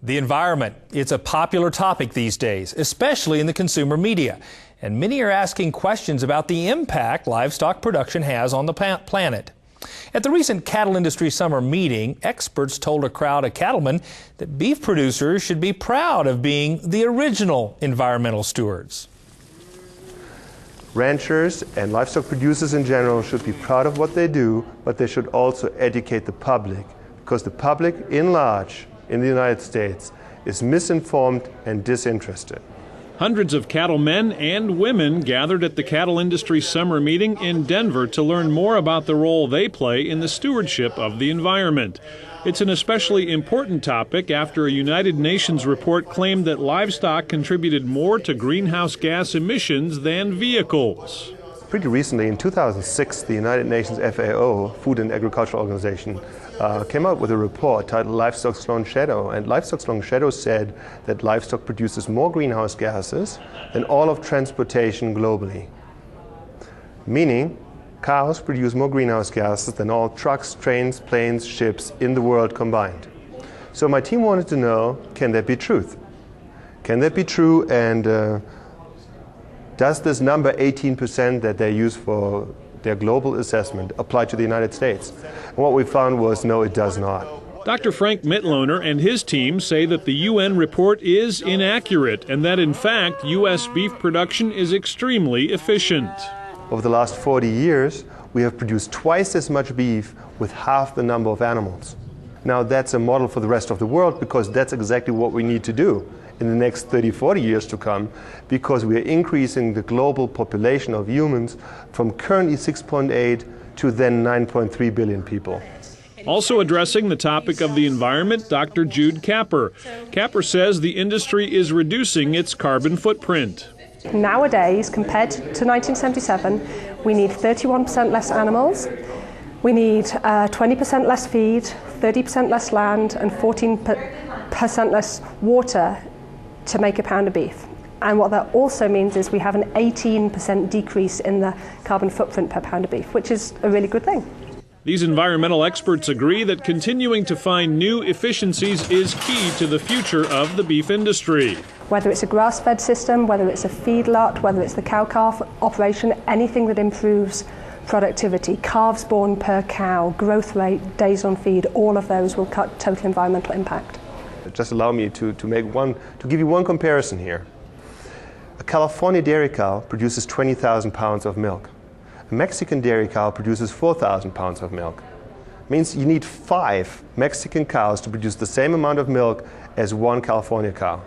The environment, it's a popular topic these days, especially in the consumer media. And many are asking questions about the impact livestock production has on the planet. At the recent cattle industry summer meeting, experts told a crowd of cattlemen that beef producers should be proud of being the original environmental stewards. Ranchers and livestock producers in general should be proud of what they do, but they should also educate the public, because the public in large in the United States is misinformed and disinterested. Hundreds of cattlemen and women gathered at the cattle industry summer meeting in Denver to learn more about the role they play in the stewardship of the environment. It's an especially important topic after a United Nations report claimed that livestock contributed more to greenhouse gas emissions than vehicles. Pretty recently, in 2006, the United Nations FAO, Food and Agricultural Organization, came out with a report titled Livestock's Long Shadow. And Livestock's Long Shadow said that livestock produces more greenhouse gases than all of transportation globally. Meaning, cows produce more greenhouse gases than all trucks, trains, planes, ships in the world combined. So my team wanted to know, can that be truth? Can that be true, and does this number 18% that they use for their global assessment apply to the United States? And what we found was no, it does not. Dr. Frank Mitloehner and his team say that the UN report is inaccurate and that in fact U.S. beef production is extremely efficient. Over the last 40 years, we have produced twice as much beef with half the number of animals. Now that's a model for the rest of the world, because that's exactly what we need to do in the next 30, 40 years to come, because we are increasing the global population of humans from currently 6.8 to then 9.3 billion people. Also addressing the topic of the environment, Dr. Jude Capper. Capper says the industry is reducing its carbon footprint. Nowadays, compared to 1977, we need 31% less animals, we need 20% less feed, 30% less land, and 14% less water to make a pound of beef. And what that also means is we have an 18% decrease in the carbon footprint per pound of beef, which is a really good thing. These environmental experts agree that continuing to find new efficiencies is key to the future of the beef industry. Whether it's a grass-fed system, whether it's a feedlot, whether it's the cow-calf operation, anything that improves productivity, calves born per cow, growth rate, days on feed, all of those will cut total environmental impact. Just allow me to give you one comparison here. A California dairy cow produces 20,000 pounds of milk. A Mexican dairy cow produces 4,000 pounds of milk. It means you need 5 Mexican cows to produce the same amount of milk as one California cow.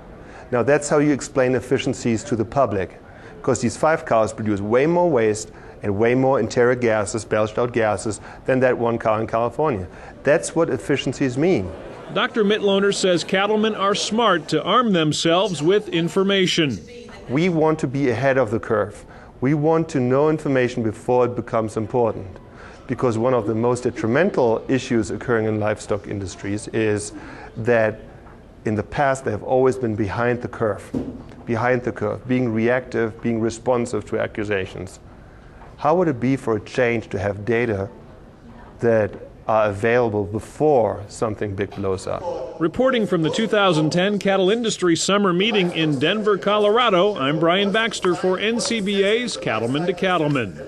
Now that's how you explain efficiencies to the public, because these 5 cows produce way more waste and way more enteric gases, belched out gases, than that one cow in California. That's what efficiencies mean. Dr. Mitloehner says cattlemen are smart to arm themselves with information. We want to be ahead of the curve. We want to know information before it becomes important, because one of the most detrimental issues occurring in livestock industries is that in the past they have always been behind the curve, being reactive, being responsive to accusations. How would it be for a change to have data that are available before something big blows up? Reporting from the 2010 Cattle Industry Summer Meeting in Denver, Colorado, I'm Brian Baxter for NCBA's Cattlemen to Cattlemen.